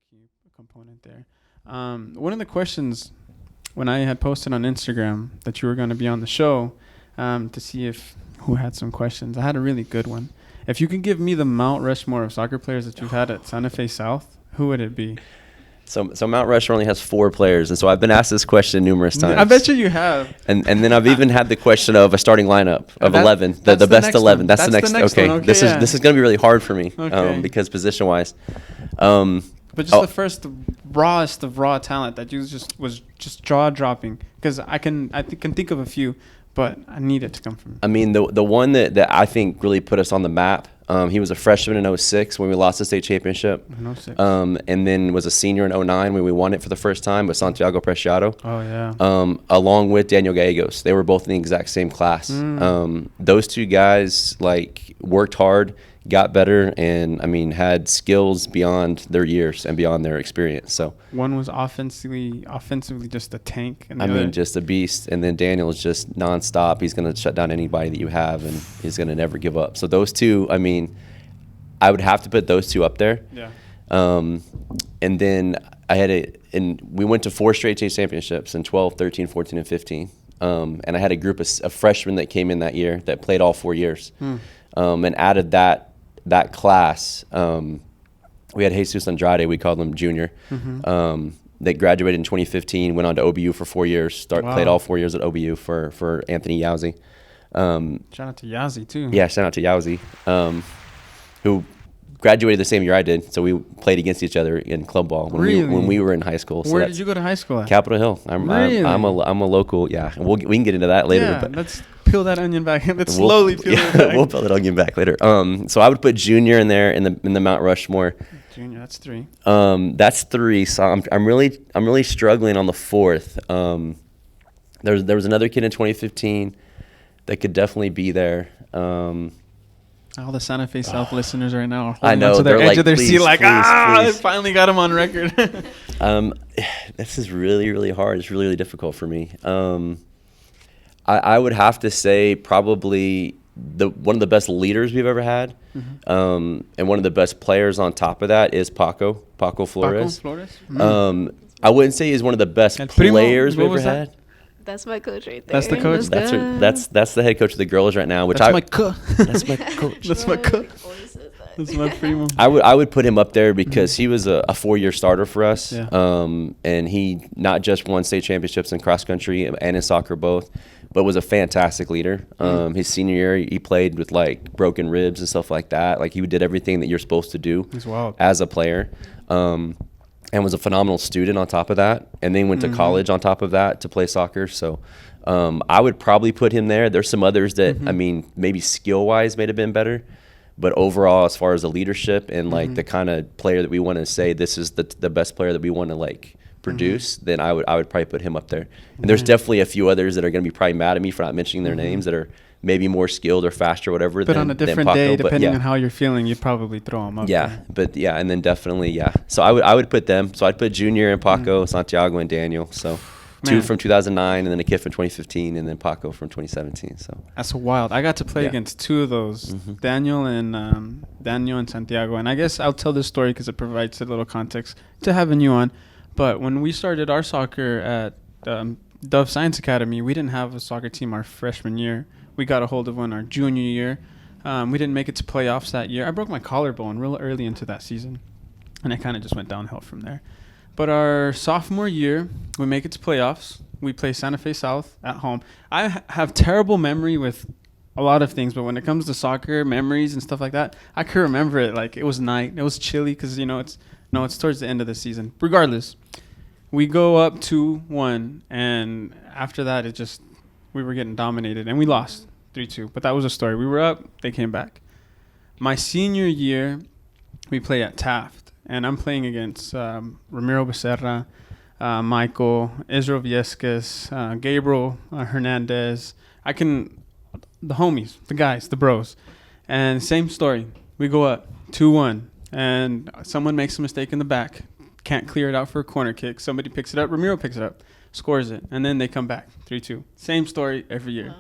key component there. One of the questions when I had posted on Instagram that you were going to be on the show to see if who had some questions, I had a really good one. If you could give me the Mount Rushmore of soccer players that you've had at Santa Fe South, who would it be? So Mount Rushmore only has 4 players, and so I've been asked this question numerous times. I bet you have. And then I've even had the question of a starting lineup of 11, the best 11. That's the next. Okay, one. Okay, this is going to be really hard for me because position wise. But just the first rawest of raw talent that you was jaw dropping, because I can think of a few, but I need it to come from. I mean, the one that I think really put us on the map. He was a freshman in 06 when we lost the state championship. In 06. And then was a senior in 09 when we won it for the first time with Santiago Preciado. Oh, yeah. Along with Daniel Gallegos. They were both in the exact same class. Those two guys, worked hard, got better, and, had skills beyond their years and beyond their experience. So one was offensively just a tank. And just a beast. And then Daniel is just nonstop. He's going to shut down anybody that you have, and he's going to never give up. So those two, I would have to put those two up there. Yeah. And then we went to 4 straight state championships in 12, 13, 14, and 15. And I had a group of freshmen that came in that year that played all 4 years. And out of that class, we had Jesus Andrade, we called him Junior, that graduated in 2015, went on to OBU for 4 years, played all 4 years at OBU for Anthony Yauzi. Shout out to Yauzi, too. Yeah, shout out to Yauzi, who graduated the same year I did. So we played against each other in club ball when we were in high school. So where did you go to high school at? Capitol Hill. I'm a local, yeah. We can get into that later. Yeah, but let's peel that onion back. Let's slowly peel it back. We'll peel that onion back later. So I would put Junior in there in the Mount Rushmore. Junior, that's 3. That's 3. So I'm really struggling on the 4th. There was another kid in 2015 that could definitely be there. All the Santa Fe South listeners right now are I know, to their edge of their seat, please. I finally got him on record. This is really, really hard. It's really, really difficult for me. I would have to say probably one of the best leaders we've ever had, and one of the best players on top of that is Paco Flores. I wouldn't say he's one of the best players we've ever had. That's my coach right there. That's the coach. That's the head coach of the girls right now. That's my coach. That's my coach. That's my coach. That's my primo. I would put him up there because he was a 4-year starter for us. Yeah. And he not just won state championships in cross country and in soccer both, but was a fantastic leader. His senior year, he played with broken ribs and stuff like that. He did everything that you're supposed to do as a player. And was a phenomenal student on top of that, and then went to college on top of that to play soccer. So I would probably put him there. There's some others that, maybe skill-wise may have been better, but overall, as far as the leadership and, the kind of player that we want to say this is the best player that we want to, produce, then I would probably put him up there. And there's definitely a few others that are going to be probably mad at me for not mentioning their names that are maybe more skilled or faster or whatever. But on a different day, depending on how you're feeling, you'd probably throw them up. Yeah, there. And then definitely, So I would put them. So I'd put Junior and Paco, Santiago and Daniel. So 2 from 2009, and then a kid from 2015, and then Paco from 2017. So that's wild. I got to play against 2 of those, Daniel and Santiago. And I guess I'll tell this story because it provides a little context to having you on. But when we started our soccer at Dove Science Academy, we didn't have a soccer team our freshman year. We got a hold of one our junior year. We didn't make it to playoffs that year. I broke my collarbone real early into that season, and it kind of just went downhill from there. But our sophomore year, we make it to playoffs. We play Santa Fe South at home. I have terrible memory with a lot of things, but when it comes to soccer memories and stuff like that, I can remember it like it was night. It was chilly because, it's towards the end of the season. Regardless, we go up 2-1, and after that, we were getting dominated, and we lost 3-2. But that was a story. We were up. They came back. My senior year, we play at Taft, and I'm playing against Ramiro Becerra, Michael, Israel Viescas, Gabriel Hernandez. The homies, the guys, the bros. And same story. We go up 2-1, and someone makes a mistake in the back. Can't clear it out for a corner kick. Somebody picks it up. Ramiro picks it up, scores it, and then they come back 3-2. Same story every year.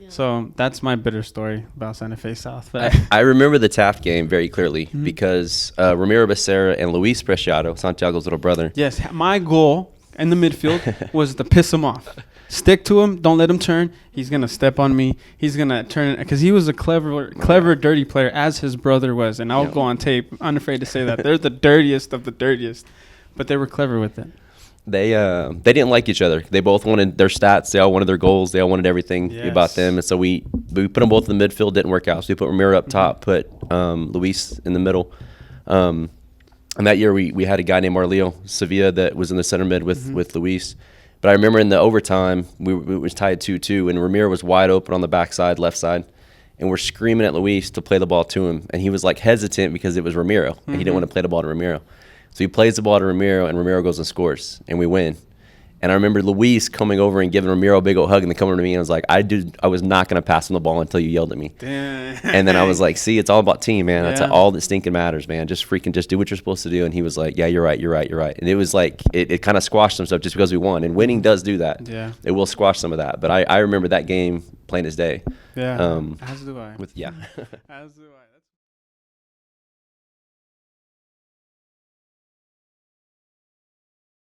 So that's my bitter story about Santa Fe South. But I remember the Taft game very clearly because Ramiro Becerra and Luis Preciado, Santiago's little brother. Yes, my goal in the midfield was to piss him off. Stick to him. Don't let him turn. He's going to step on me. He's going to turn. Because he was a clever, dirty player, as his brother was. And I'll go on tape. I'm unafraid to say that. They're the dirtiest of the dirtiest. But they were clever with it. They didn't like each other. They both wanted their stats. They all wanted their goals. They all wanted everything about them. And so we put them both in the midfield. Didn't work out. So we put Ramiro up top, put Luis in the middle. And that year we had a guy named Arleo Sevilla that was in the center mid with Luis. But I remember in the overtime, it was tied 2-2, and Ramiro was wide open on the backside, left side. And we're screaming at Luis to play the ball to him. And he was like hesitant because it was Ramiro. And he didn't want to play the ball to Ramiro. So he plays the ball to Ramiro, and Ramiro goes and scores, and we win. And I remember Luis coming over and giving Ramiro a big old hug and then coming to me and was like, I was not going to pass him the ball until you yelled at me. Damn. And then I was like, see, it's all about team, man. That's all that stinking matters, man. Just do what you're supposed to do. And he was like, yeah, you're right. And it was like, it kind of squashed some stuff just because we won. And winning does do that. Yeah. It will squash some of that. But I remember that game plain as day. Yeah. As do I. Yeah. As do I.